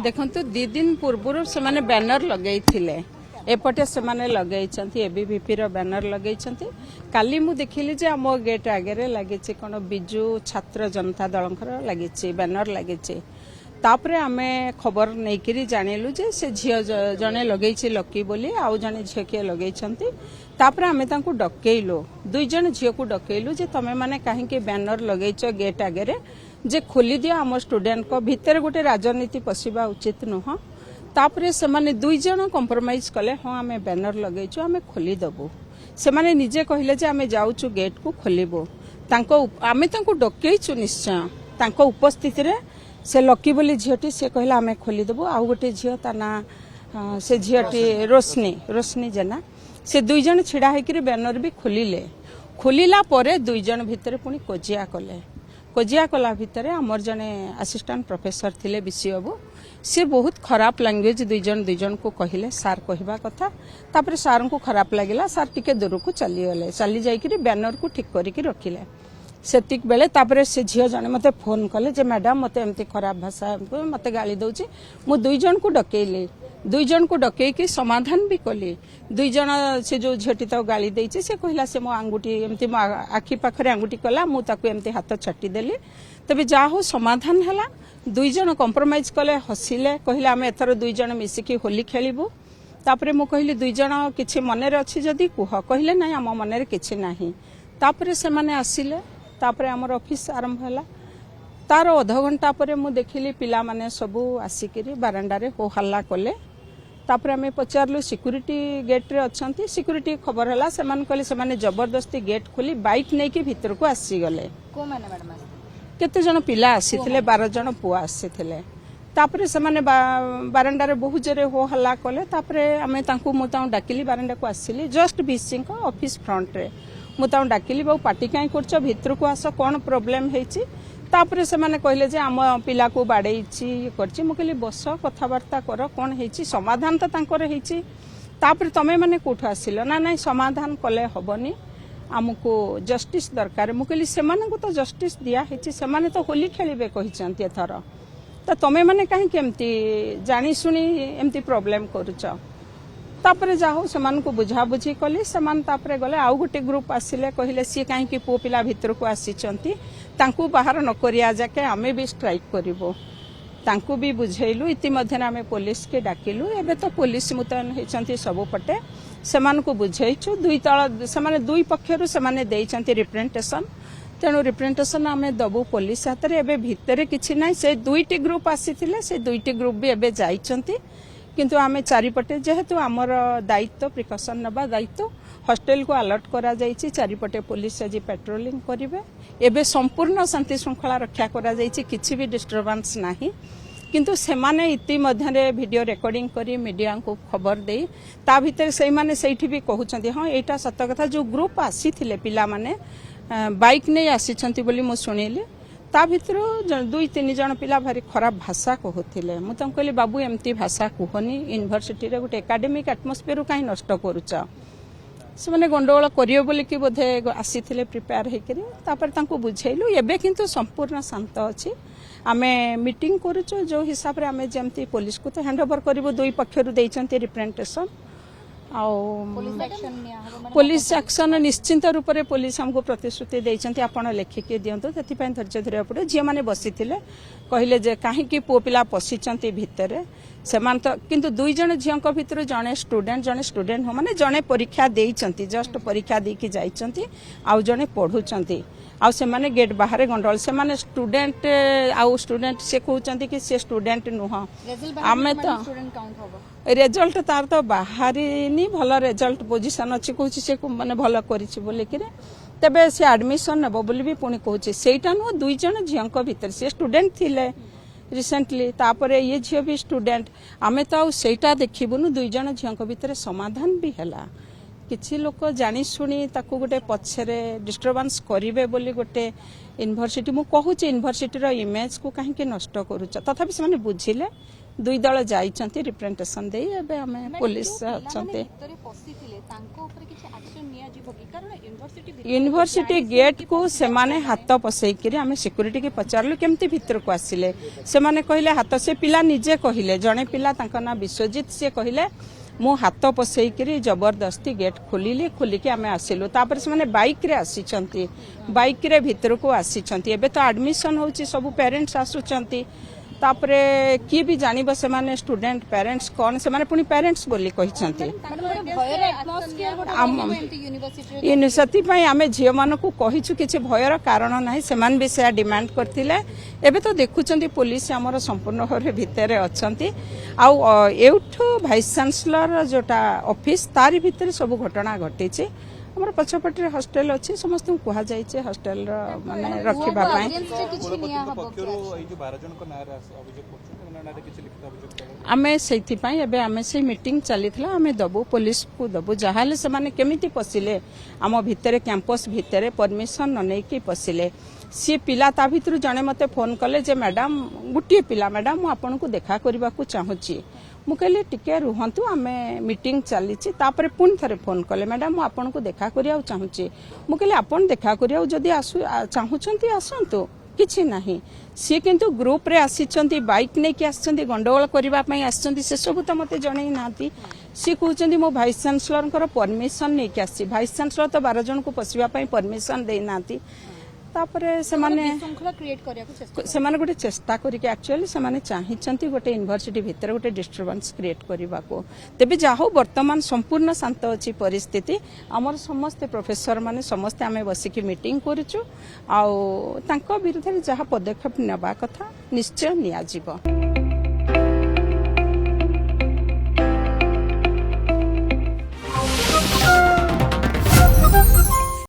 देखु दी दिन पूर्व से माने बैनर लगे एपटे से माने लगे एबीवीपी रो बैनर लगे काली मु देखिली जे आम गेट आगे लगे कौन बिजु छात्र जनता दल लगे बैनर लगे तापरे आमे खबर नहीं करी जानिलु जे से झियो जने लगे लकी बोली आउ जने झियो किए लगे तापरे आमे तांको डकेइलु दुई जन झियो को डकेइलु जे तमे माने काहे बैनर लगे गेट आगे जे खोली दिया आम स्टूडेंट को भीतर गोटे राजनीति पशिबा उचित नुह तापरे से माने दुई जन कंप्रोमाइज कले हाँ आमे बैनर लगेचु आमे खोली दबु से माने निजे कहले जे आमे जाउचु गेट को खोलिबो तांको आमे तांको डकेइचु निश्चय तांको उपस्थिति रे से लकी बोली झीटी से कहला आमे खोली दबु आउ गोटे झील ता ना से झीटी रोशनी जेना से दुई जन छिड़ा होकर बैनर भी खोलिला परे दुई जन भितर पुणी कोजिया कला भितर आमर जने असिस्टेंट प्रोफेसर थिले बीसी बाबू सी बहुत खराब लैंग्वेज दुई जन को कहले सार कहवा कथा तापर सार को खराब लगिला सार टिके दूर को चली जाइकरी बैनर को ठीक करके रखिले सेतिक बेले तापर से झियो जने मते फोन कले जे मैडम मते एमती खराब भाषा मते गाली दउची मु दुई जन को डकेइले दुई जन को डकेइकी समाधान भी कली दुई जन से जो झेटी तो गाली देइची से कहला से मो अंगुठी एमती मो आखि पाखरे अंगुठी कला मु ताकू एमती हाथ छाटी देली तबे जा हो समाधान हला दुई जन कंप्रोमाइज कले हसिले कहले आमे एथर दुई जन मिसिकी होली खेलिबो तापरे मु कहली दुई जन किछि मने रे अछि जदी कुह कहले नाही आम मने रे किछि नाही तापरे से माने आसिले तापरे हमर ऑफिस आरंभ हला तार अध घंटा पर मु देखिली पिला माने सबू आसिकरी बारंडा रे हो हल्ला कले तापर आमे पचारलु सिक्यूरिटी गेट रे अछंती सिक्यूरिटी खबर हला से मान कहले से माने जबरदस्ती गेट खोली बाइक नै के भीतर को आसी गले को माने मैडम केते जन पिला आसीथिले 12 जन पुआ आसीथिले तापर से माने बारंडा रे बहु जरे हो हल्ला कले तापर आमे तांकू मुताउ डाकिली बारंडा को आसीली जस्ट बीसी को ऑफिस फ्रंट रे मुताउ डाकिली बहु पार्टी काई करछ भीतर को आस कोन प्रॉब्लम हेची तापर से माने कहले जे आम पिला को बाड़ेइची करछि मु कहली बस कथावार्ता कर कोन हेची समाधान तो तांकर हेची तापर तमे माने कोठा आसिलो ना नाही समाधान कले हबनी आमको जस्टिस दरकार मु कहली से माने को तो जस्टिस दिया हेची से माने तो होली खेलिबे कहिचंती एथर त तमे माने काहे केमती जानी सुनी एमती प्रॉब्लम करूछ तापरे जाहो समान को बुझा बुझी कली समान तापरे गले आउ गोटे ग्रुप आसिले कहले सी काहे कि पो पिला भीतर को आसीचंती तांकू बाहर न करिया जाके आमे भी स्ट्राइक करिवो तांकू भी बुझेइलु इति मध्य आमे पुलिस के डाकिलु एबे तो पुलिस मुतयन हेचंती सब पटे समान को बुझेइछु दुई तळ समान दुई पक्षरु समान देइचंती रिप्रेजेंटेशन तेणु रिप्रेजेंटेशन आमे दबु पुलिस हाथ रे एबे भीतर किछि नै से दुईटी ग्रुप आसीथिले से दुईटी ग्रुप भी एबे जाइचंती किंतु आमे चारिपटे जेहेतु आमर दायित्व प्रिकॉशन नबा दायित्व हॉस्टेल को अलर्ट करा जाइछि चारिपटे पुलिस आज पेट्रोलिंग करिवे एबे संपूर्ण शांति श्रृंखला रक्षा करा जाइछि किछि भी डिस्टर्बेंस नाही किंतु सेमाने इति मध्यरे वीडियो रिकॉर्डिंग करी मीडिया को खबर देई ता भीतर सेई माने सेठी भी कहउछंती हां एटा सत्य कथा जो ग्रुप आसीथिले पिला माने बाइक नै आसीछंती बोली मो सुनिली ता भीतर 2-3 जन पिला भारी खराब भाषा कहूथिले मु तम कहली बाबू एमती भाषा कहनी यूनिवर्सिटी रे गोटे एकेडमिक एटमॉस्फेयर काई नष्ट करूचा से माने गंडगोल करियो बोली कि बोधे आसीथिले प्रिपेयर हेकरी तापर तांको बुझेइलु एबे किंतु संपूर्ण शांत अछि आमे मीटिंग करूचो जो हिसाब रे आमे जेमती पुलिस को तो हैंडओवर करबो दुई पक्षरु देइचंती रिप्रेजेंटेशन पुलिस एक्शन निश्चिंत रूप से पुलिस हमको प्रतिश्रुति देइचंती आपण लेखिके दियंतो सेति पय धैर्य धरिया पड़े जे माने बसिथिले कहले जे काहे कि पो पिला पसिचंती भितरे सेमान तो किंतु दुई जन झियंक भितर जने स्टूडेंट हो माने जने परीक्षा देइचंती जस्ट परीक्षा देकी जाइचंती आउ जने पढुचंती आउ से माने गेट बाहर गंडोल से माने स्टूडेंट आउ स्टूडेंट से कहउचंती कि से स्टूडेंट नुह आमे तो रिजल्ट तार तो बाहरी नी भल रिजल्ट पोजिशन अच्छी कहूँ से माने भल करिछि बोली कि तबे से एडमिशन नेबो बोली भी पुणी कहूँ सेटा नुह दुई जन झियंक भितर से स्टूडेंट थिले रिसेंटली तापरे ये झियो भी स्टूडेंट आमे तो सेटा देखिबुनु दुई जन झियंक भितर समाधान भी हला किछि लोक जानी सुनी ताकू गोटे पछरे डिस्टर्बेंस करिवे बोली गोटे यूनिवर्सिटी मु कहूँ यूनिवर्सिटी रो इमेज को काहे के नष्ट करूछ तथापि से माने बुझिले दुई दल जाइछंती रिप्रेजेंटेशन दे एबे हमें पुलिस अछंती यूनिवर्सिटी गेट को सेमाने हाथ पसैकरी आम सिक्यूरीटी की पचारू केमती भितर को आसिले सेमाने कहले हाथ से पिला निजे कहले जड़े पिला तांका ना विश्वजीत से कहले मु हाथ पसैकरी जबरदस्ती गेट खोलिली खोलिकी आम आसिलु तापर से बाइक रे आसीचंती बाइक रे भितर को आसीचंती एबे तो एडमिशन होची सब पेरेंट्स आसुचंती तापरे किए भी जानिब से माने स्टूडेंट पेरेंट्स कौन से माने पुनी पेरेंट्स बोली कहिसंती यूनिवर्सिटी पई आमे झियो मान को कहिछु किछि भयर कारण नाही सेमान भी से डिमांड करथिले एबे तो देखुचंती पुलिस हमर संपूर्ण घरे भितरे अछंती आ एउठो वाइस चांसलर जोटा ऑफिस तारी भितरे सब घटना घटिछि हमर पछपटे हॉस्टल अच्छी समस्त कह जाइए हॉस्टल माने रखिबा आमे सेइथिपाई एबे आमे से मीटिंग चलीथला आमे दबु पुलिस को दबु जहाले से माने केमिति पसिले आम भितरे कैंपस भितरे परमिशन न नै कि पसिले सी पिला ता भितर जने मते फोन कले जे मैडम गुटिए पिला मैडम मु आपन को देखा करबा को चाहूची मु कहले टिके रुहंतु आमे मीटिंग चली तापर पुणी थरे फोन कले मैडम मु आपन को देखा करिया चाहूची मु कहले आपन देखा करिया जदी आसु चाहूचंती आसंतु किछि नाही सी किंतु ग्रुप रे आसीचंती बाइक नै कि आछंती गंडगोल करबा पई आछंती से सब त मते जणै नाती सी कहउचंती मो वाइस चांसलर कर परमिशन नै कि आसी वाइस चांसलर तो 12 जन को पसिबा पई परमिशन देई नाती तापरे से गोटे चेष्टा करके एक्चुअली से चाहिए गोटे यूनिवर्सिटी भितर गोटे डिस्टर्बेंस क्रिएट करने को तेबे जाहो वर्तमान संपूर्ण शांत अच्छी परिस्थिति आमर समस्ते प्रोफेसर माने समस्ते आमे बसिकी मीटिंग करूछु आ विरुद्ध जहाँ पदक्षेप नेबा कथा निश्चय नियाजिबो।